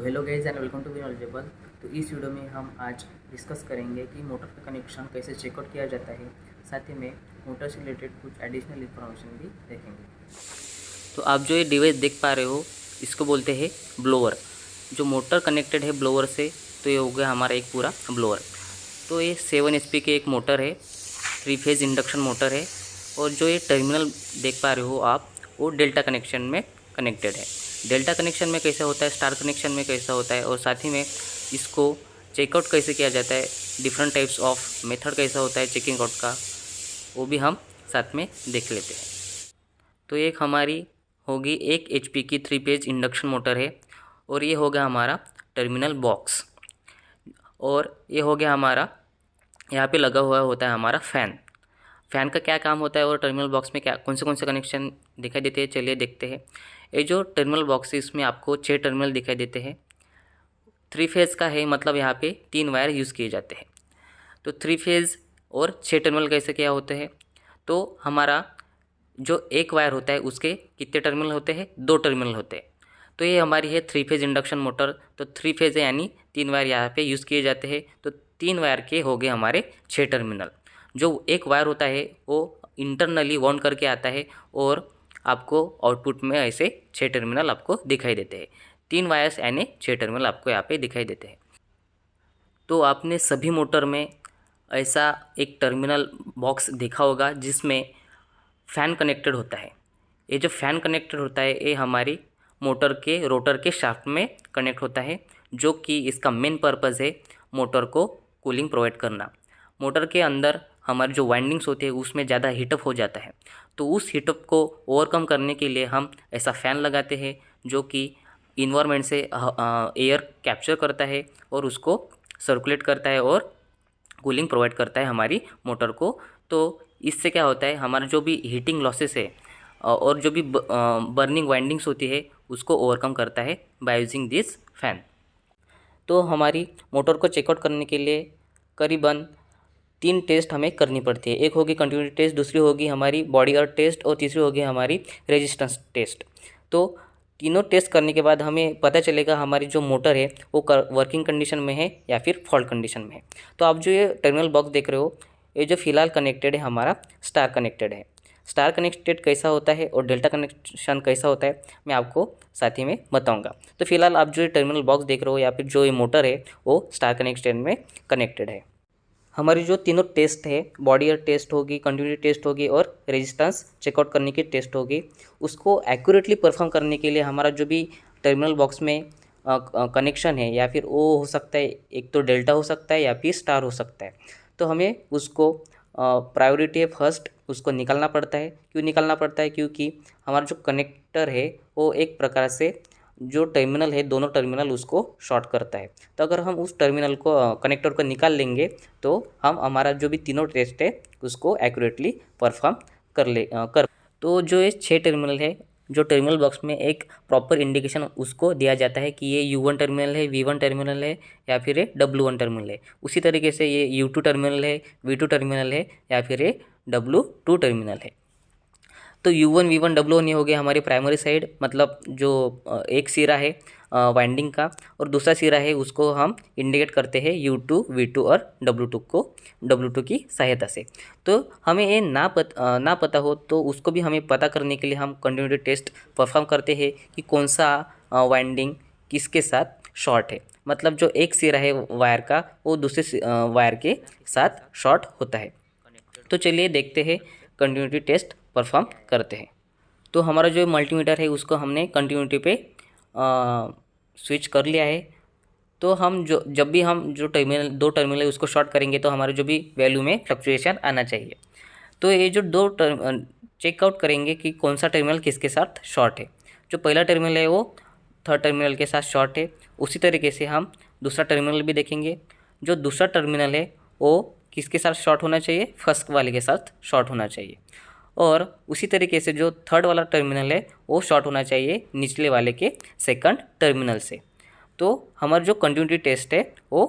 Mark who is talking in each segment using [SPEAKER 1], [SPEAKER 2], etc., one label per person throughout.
[SPEAKER 1] Hello guys and welcome to be knowledgeable. तो इस video में हम आज डिस्कस करेंगे कि मोटर का कनेक्शन कैसे चेकआउट किया जाता है, साथ ही में मोटर से रिलेटेड कुछ एडिशनल इन्फॉर्मेशन भी देखेंगे। तो आप जो ये डिवाइस देख पा रहे हो इसको बोलते हैं ब्लोअर। जो मोटर कनेक्टेड है ब्लोअर से, तो ये हो गया हमारा एक पूरा ब्लोअर। तो ये 7 HP के एक मोटर है, 3 फेज इंडक्शन मोटर है। और जो ये टर्मिनल देख पा रहे हो आप, वो डेल्टा कनेक्शन में कनेक्टेड है। डेल्टा कनेक्शन में कैसा होता है, स्टार कनेक्शन में कैसा होता है, और साथ ही में इसको चेकआउट कैसे किया जाता है, डिफरेंट टाइप्स ऑफ मेथड कैसा होता है चेकिंग आउट का, वो भी हम साथ में देख लेते हैं। तो एक हमारी होगी 1 HP की 3 फेज इंडक्शन मोटर है, और ये हो गया हमारा टर्मिनल बॉक्स। और ये हो गया हमारा, यहाँ पे लगा हुआ होता है हमारा फ़ैन का क्या काम होता है, और टर्मिनल बॉक्स में क्या कौन से कनेक्शन दिखाई देते हैं, चलिए देखते हैं। ये जो टर्मिनल बॉक्स है इसमें आपको 6 टर्मिनल दिखाई देते हैं। 3 फेज़ का है, मतलब यहाँ पे 3 वायर यूज़ किए जाते हैं। तो 3 फेज़ और 6 टर्मिनल कैसे क्या होते हैं, तो हमारा जो एक वायर होता है उसके कितने टर्मिनल होते हैं, 2 टर्मिनल होते हैं। तो ये हमारी है 3 फेज़ इंडक्शन मोटर। तो 3 फेज़ है यानी 3 वायर यहाँ पे यूज़ किए जाते हैं। तो 3 वायर के हो गए हमारे 6 टर्मिनल। जो एक वायर होता है वो इंटरनली वाउंड करके आता है, और आपको आउटपुट में ऐसे 6 टर्मिनल आपको दिखाई देते हैं। 3 वायर्स यानी 6 टर्मिनल आपको यहाँ पे दिखाई देते हैं। तो आपने सभी मोटर में ऐसा एक टर्मिनल बॉक्स देखा होगा जिसमें फ़ैन कनेक्टेड होता है। ये जो फ़ैन कनेक्टेड होता है ये हमारी मोटर के रोटर के शाफ्ट में कनेक्ट होता है, जो कि इसका मेन पर्पज़ है मोटर को कूलिंग प्रोवाइड करना। मोटर के अंदर हमारे जो वाइंडिंग्स होते हैं उसमें ज़्यादा हीटअप हो जाता है, तो उस हीटअप को ओवरकम करने के लिए हम ऐसा फ़ैन लगाते हैं जो कि इन्वायरमेंट से एयर कैप्चर करता है और उसको सर्कुलेट करता है और कूलिंग प्रोवाइड करता है हमारी मोटर को। तो इससे क्या होता है, हमारा जो भी हीटिंग लॉसेस है और जो भी बर्निंग वाइंडिंग्स होती है उसको ओवरकम करता है बाय यूजिंग दिस फ़ैन। तो हमारी मोटर को चेकआउट करने के लिए करीबन 3 टेस्ट हमें करनी पड़ती है। एक होगी कंटिन्यूटी टेस्ट, दूसरी होगी हमारी बॉडी अर्थ टेस्ट, और तीसरी होगी हमारी रेजिस्टेंस टेस्ट। तो तीनों टेस्ट करने के बाद हमें पता चलेगा हमारी जो मोटर है वो वर्किंग कंडीशन में है या फिर फॉल्ट कंडीशन में है। तो आप जो ये टर्मिनल बॉक्स देख रहे हो, ये जो फिलहाल कनेक्टेड है हमारा स्टार कनेक्टेड है। स्टार कनेक्टेड कैसा होता है और डेल्टा कनेक्शन कैसा होता है मैं आपको साथ ही में बताऊंगा। तो फिलहाल आप जो ये टर्मिनल बॉक्स देख रहे हो या फिर जो ये मोटर है वो स्टार कनेक्टेड में कनेक्टेड है। हमारी जो तीनों टेस्ट है, बॉडी अर्थ टेस्ट होगी, कंटिन्यूटी टेस्ट होगी और रेजिस्टेंस चेकआउट करने की टेस्ट होगी, उसको एक्यूरेटली परफॉर्म करने के लिए हमारा जो भी टर्मिनल बॉक्स में कनेक्शन है, या फिर वो हो सकता है एक तो डेल्टा हो सकता है या फिर स्टार हो सकता है। तो हमें उसको प्रायोरिटी है फर्स्ट उसको निकालना पड़ता है। क्यों निकालना पड़ता है, क्योंकि हमारा जो कनेक्टर है वो एक प्रकार से जो टर्मिनल है दोनों टर्मिनल उसको शॉर्ट करता है। तो अगर हम उस टर्मिनल को कनेक्टर को निकाल लेंगे तो हम हमारा जो भी तीनों टेस्ट है उसको एक्यूरेटली परफॉर्म कर। तो जो ये 6 टर्मिनल है, जो टर्मिनल बॉक्स में एक प्रॉपर इंडिकेशन उसको दिया जाता है कि ये U1 टर्मिनल है, V1 टर्मिनल है या फिर ये W1 टर्मिनल है। उसी तरीके से ये U2 टर्मिनल है, V2 टर्मिनल है या फिर ये W2 टर्मिनल है। तो U1 V1 W1 ये हो गया हमारी प्राइमरी साइड, मतलब जो एक सिरा है वाइंडिंग का, और दूसरा सिरा है उसको हम इंडिकेट करते हैं U2 V2 और W2 को W2 की सहायता से। तो हमें ये ना पता हो तो उसको भी हमें पता करने के लिए हम कंटिन्यूटी टेस्ट परफॉर्म करते हैं कि कौन सा वाइंडिंग किसके साथ शॉर्ट है, मतलब जो एक सिरा है वायर का वो दूसरे वायर के साथ शॉर्ट होता है। तो चलिए देखते हैं, कंटिन्यूटी टेस्ट परफॉर्म करते हैं। तो हमारा जो मल्टीमीटर है उसको हमने कंटिन्यूटी पे स्विच कर लिया है। तो हम जब भी हम जो दो टर्मिनल है उसको शॉर्ट करेंगे तो हमारे जो भी वैल्यू में फ्लक्चुएशन आना चाहिए। तो ये जो चेकआउट करेंगे कि कौन सा टर्मिनल किसके साथ शॉर्ट है। जो पहला टर्मिनल है वो थर्ड टर्मिनल के साथ शॉर्ट है। उसी तरीके से हम दूसरा टर्मिनल भी देखेंगे। जो दूसरा टर्मिनल है वो किसके साथ शॉर्ट होना चाहिए, फर्स्ट वाले के साथ शॉर्ट होना चाहिए। और उसी तरीके से जो थर्ड वाला टर्मिनल है वो शॉर्ट होना चाहिए निचले वाले के सेकंड टर्मिनल से। तो हमारा जो कंटिन्यूटी टेस्ट है वो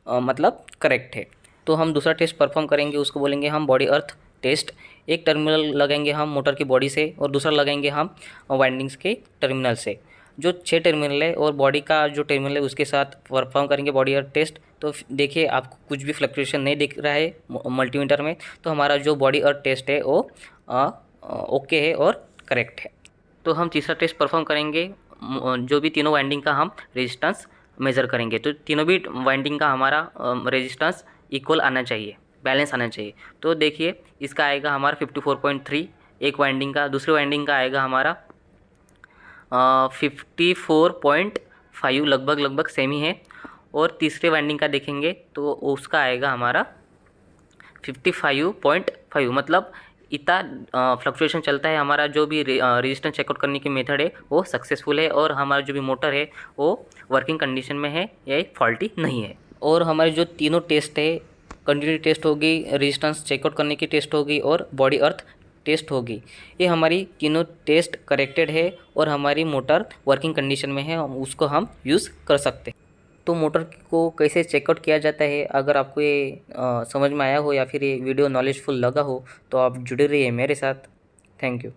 [SPEAKER 1] मतलब करेक्ट है। तो हम दूसरा टेस्ट परफॉर्म करेंगे, उसको बोलेंगे हम बॉडी अर्थ टेस्ट। एक टर्मिनल लगाएंगे हम मोटर की बॉडी से और दूसरा लगाएंगे हम वाइंडिंग्स के टर्मिनल से। जो 6 टर्मिनल है और बॉडी का जो टर्मिनल है उसके साथ परफॉर्म करेंगे बॉडी अर्थ टेस्ट। तो देखिए आपको कुछ भी फ्लक्चुएशन नहीं दिख रहा है मल्टीमीटर में, तो हमारा जो बॉडी अर्थ टेस्ट है वो ओके है और करेक्ट है। तो हम तीसरा टेस्ट परफॉर्म करेंगे, जो भी तीनों वाइंडिंग का हम रेजिस्टेंस मेज़र करेंगे। तो तीनों भी वाइंडिंग का हमारा रेजिस्टेंस इक्वल आना चाहिए, बैलेंस आना चाहिए। तो देखिए इसका आएगा हमारा 54.3 एक वाइंडिंग का, दूसरे वाइंडिंग का आएगा हमारा 54.5 लगभग सेम ही है। और तीसरे वाइंडिंग का देखेंगे तो उसका आएगा हमारा 55.5, मतलब इतना फ्लक्चुएशन चलता है। हमारा जो भी रेजिस्टेंस चेकआउट करने की मेथड है वो सक्सेसफुल है और हमारा जो भी मोटर है वो वर्किंग कंडीशन में है, ये फॉल्टी नहीं है। और हमारे जो तीनों टेस्ट है, कंटिन्यूटी टेस्ट होगी, रेजिस्टेंस चेकआउट करने की टेस्ट होगी और बॉडी अर्थ टेस्ट होगी, ये हमारी तीनों टेस्ट करेक्टेड है और हमारी मोटर वर्किंग कंडीशन में है, उसको हम यूज़ कर सकते हैं। तो मोटर को कैसे चेकआउट किया जाता है, अगर आपको ये समझ में आया हो या फिर ये वीडियो नॉलेजफुल लगा हो तो आप जुड़े रहिए मेरे साथ। Thank you.